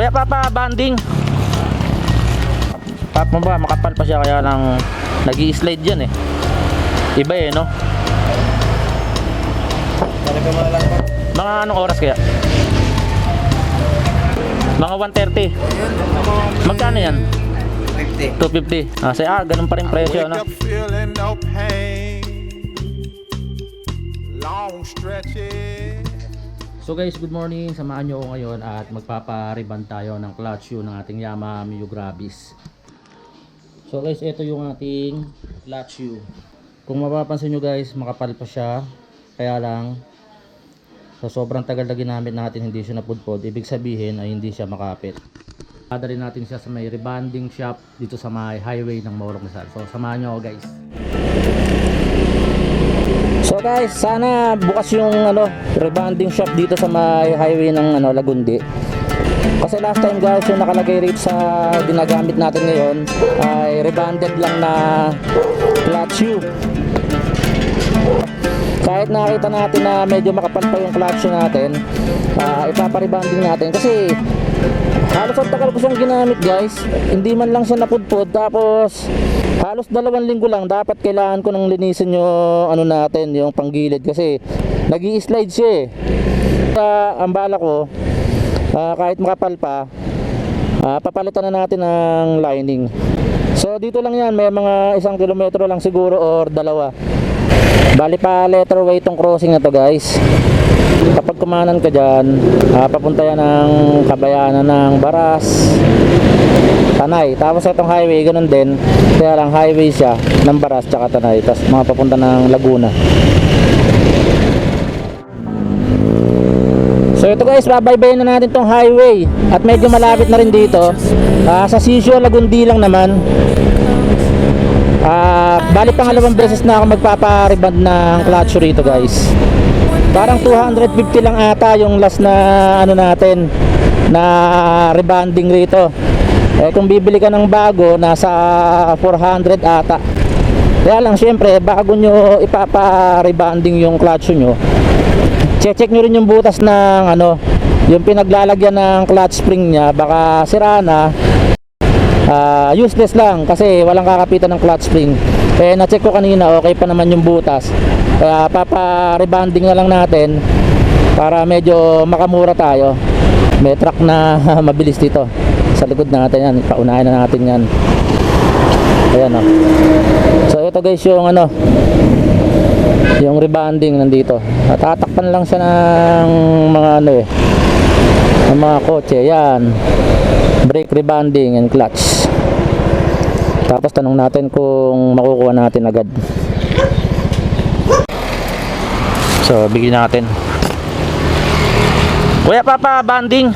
Kuya Papa, banding. Pap mo ba, makapal pa siya kaya lang nag-i-slide yan eh. Iba eh, no? Talaga malang pa. Mga anong oras kaya? Mga 1:30. Magkano yan? 50. 250. Ganun pa rin presyo, no? So guys, good morning. Samahan nyo ako ngayon at magpapariban tayo ng clutch shoe ng ating Yamaha Mio Gravis. So guys, ito yung ating clutch shoe. Kung mapapansin nyo guys, makapal pa siya. Kaya lang, sa sobrang tagal na ginamit natin, hindi siya napudpod. Ibig sabihin ay hindi siya makapit. Dadalhin natin siya sa may rebonding shop dito sa may highway ng Morong Rizal. So samahan nyo ako guys. So guys, sana bukas yung rebonding shop dito sa may highway ng Lagundi. Kasi last time guys, yung nakalagay rito sa ginagamit natin ngayon ay rebonded lang na clutch shoe. Kahit nakita natin na medyo makapal pa yung clutch shoe natin, ipaparebonding natin kasi halos ang tagal ko siyang ginamit guys, hindi man lang siya napudpod. Tapos halos 2 linggo lang dapat kailangan ko nang linisin yung natin, yung panggilid kasi nag-i-slide siya eh. Ang bala ko, kahit makapal pa, papalitan na natin ng lining. So dito lang yan, may mga 1 kilometro lang siguro or 2. Bali pa letterway itong crossing na to guys. Kapag kumanan ka dyan, papunta yan ng Kabayanan ng Baras, Tanay. Tapos itong highway ganun din, kaya lang highway siya ng Baras tsaka Tanay, tapos mga papunta ng Laguna. So ito guys, babaybayin na natin tong highway at medyo malapit na rin dito. Sa Sisio Lagundi lang naman. Bali pangalawang beses na ako magpapariband ng clutch rito guys. Parang 250 lang ata yung last na natin na rebonding rito. Kung bibili ka ng bago, nasa 400 ata. Kaya lang syempre, bago nyo ipapa-rebonding yung clutch nyo, check nyo rin yung butas ng yung pinaglalagyan ng clutch spring nya. Baka sira na, useless lang kasi walang kakapitan ng clutch spring. Na-check ko kanina, okay pa naman yung butas. Kaya papa-rebonding na lang natin para medyo makamura tayo. May truck na mabilis dito sa likod natin yan, paunahin na natin yan. Ayan o. So ito guys yung yung rebonding nandito. Tatakpan lang siya ng mga ng mga kotse. Yan, brake rebonding and clutch. Tapos tanong natin kung makukuha natin agad. So bigyan natin. Kuya Papa, banding.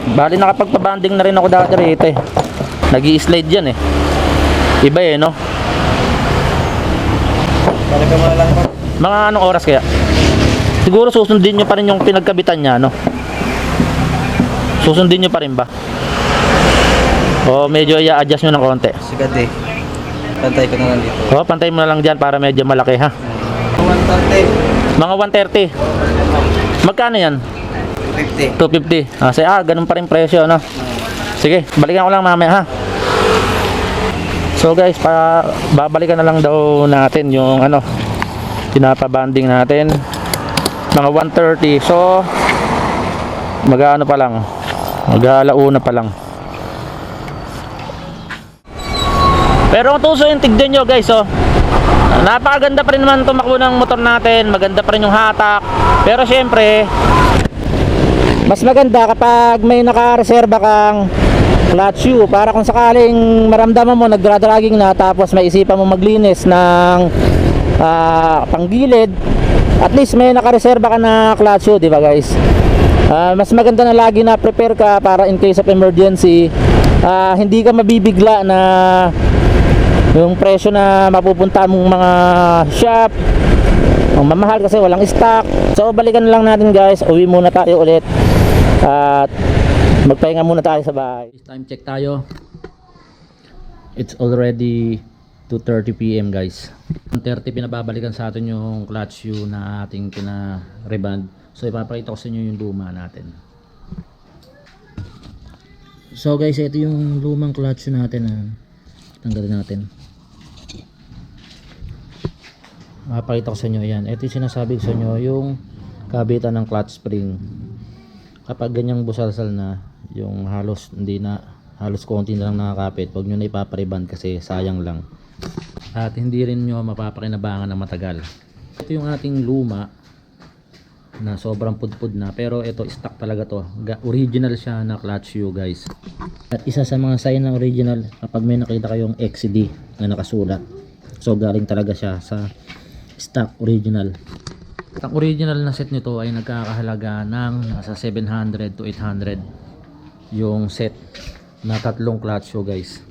Bali nakapagpa-banding na rin ako dati rito eh. Nag-i-slide yan eh. Iba eh, no? Talaga malang pa. Mga anong oras kaya? Siguro susundin nyo pa rin yung pinagkabitan niya, no? Susundin nyo pa rin ba? O medyo i-adjust nyo ng konti? Sigad eh. Pantay ko na lang dito. O, pantay mo na lang dyan para medyo malaki ha. 130. Mga 130. Magkano yan? 50. 250. Ganun pa rin presyo, no? Sige, balikan ko lang mamaya ha. So guys, babalikan na lang daw natin yung pinapabanding natin. Mga 130. So mag-ano pa lang, mag-alauna pa lang. Pero kung tuso yung tignan nyo guys, napakaganda pa rin naman tumakbo ng motor natin. Maganda pa rin yung hatak. Pero syempre, mas maganda kapag may nakareserba kang clutch shoe para kung sakaling maramdaman mo nagdradragging na tapos may isipan mo maglinis ng panggilid, at least may nakareserba ka na clutch shoe, di ba guys? Mas maganda na lagi na prepare ka para in case of emergency, hindi ka mabibigla na yung presyo na mapupunta mong mga shop ang mamahal kasi walang stock. So balikan na lang natin guys, uwi muna tayo ulit at magpahinga muna tayo sa bahay. Time check tayo. It's already 2:30 PM guys. 1:30 pinababalikan sa atin yung clutch shoe na ating pina-reband. So ipapakita ko sa inyo yung luma natin. So guys, ito yung lumang clutch shoe natin. Tanggalin natin. Mapakita ko sa inyo yan. Ito yung sinasabi ko sa inyo, yung kabitan ng clutch spring. Kapag ganyang busalsal na, yung halos konti na lang nakakapit, huwag nyo na ipapariband kasi sayang lang. At hindi rin nyo mapapakinabangan ng matagal. Ito yung ating luma na sobrang pudpud na, pero ito stock talaga to. Original siya na clutch shoe guys. At isa sa mga sign ng original, kapag may nakita kayong XD na nakasulat, so galing talaga siya sa stock original. Ang original na set nito ay nagkakahalaga ng nasa 700 to 800 yung set na tatlong clutch shoe guys.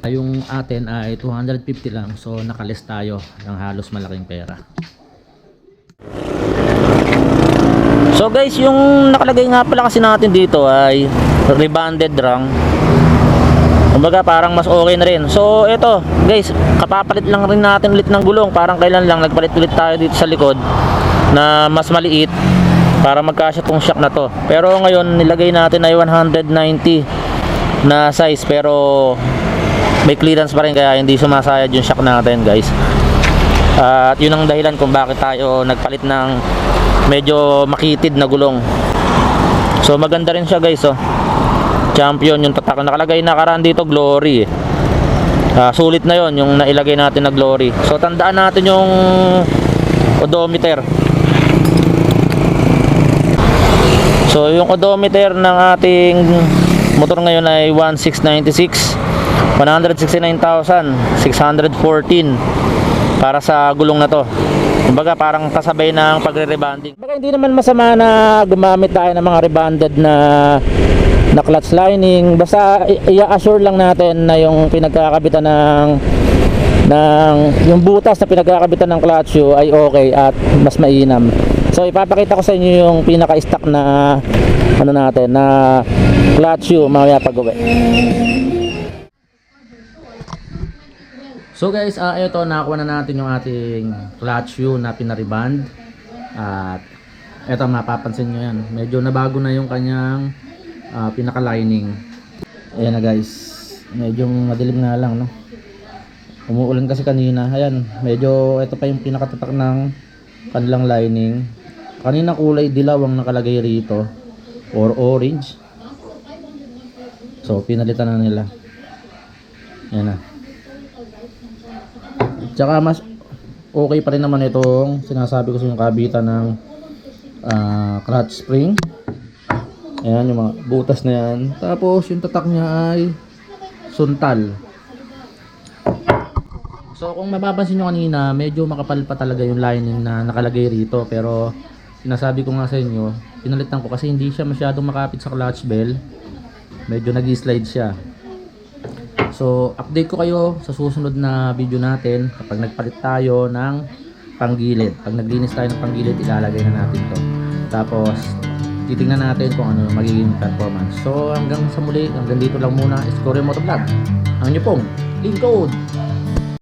Yung atin ay 250 lang, so nakalis tayo ng halos malaking pera. So guys, yung nakalagay nga pala kasi natin dito ay rebanded rang. Kumbaga parang mas okay na rin. So ito guys, kapapalit lang rin natin ulit ng gulong. Parang kailan lang nagpalit ulit tayo dito sa likod na mas maliit para magkasya tong shock na to. Pero ngayon nilagay natin ay 190 na size, pero may clearance pa rin kaya hindi sumasayad yung shock natin guys. At yun ang dahilan kung bakit tayo nagpalit ng medyo makitid na gulong. So maganda rin siya guys, oh. Champion yung tatak. Nakalagay na nakaraan dito Glory. Sulit na yon yung nailagay natin na Glory. So tandaan natin yung odometer. So yung odometer ng ating motor ngayon ay 1696, 169,614 para sa gulong na to. Kumbaga parang kasabay ng pagre-rebanding. Kumbaga hindi naman masama na gumamit tayo ng mga rebanded na clutch lining. Basta i-assure lang natin na yung pinagkakabitan ng yung butas na pinagkakabitan ng clutch shoe ay okay at mas mainam. So ipapakita ko sa inyo yung pinaka-stock na ano natin na clutch shoe mamaya pag-uwi. So guys, ito nakakuha na natin yung ating clutch shoe na pinariband. At ito mapapansin nyo yan, medyo nabago na yung kanyang pinaka-lining. Ayan na guys, medyo madilim na lang, no? Umuulan kasi kanina. Ayan, medyo ito pa yung pinakatatak ng kanilang lining. Kanina kulay dilaw ang nakalagay rito or orange. So pinalitan na nila. Ayan na. Tsaka mas okay pa rin naman itong sinasabi ko sa yung kabitan ng clutch spring. Ayan yung mga butas na yan. Tapos yung tatak niya ay suntal. So kung mapapansin nyo kanina, medyo makapal pa talaga yung lining na nakalagay rito. Pero sinasabi ko nga sa inyo, pinalitan ko kasi hindi siya masyadong makapit sa clutch bell. Medyo nag-slide siya. So update ko kayo sa susunod na video natin kapag nagpalit tayo ng panggilid. Pag naglinis tayo ng panggilid, ilalagay na natin to. Tapos titingnan natin kung ano magiging performance. So hanggang sa muli, hanggang dito lang muna. Score Motovlog, ang inyo pong lingkod.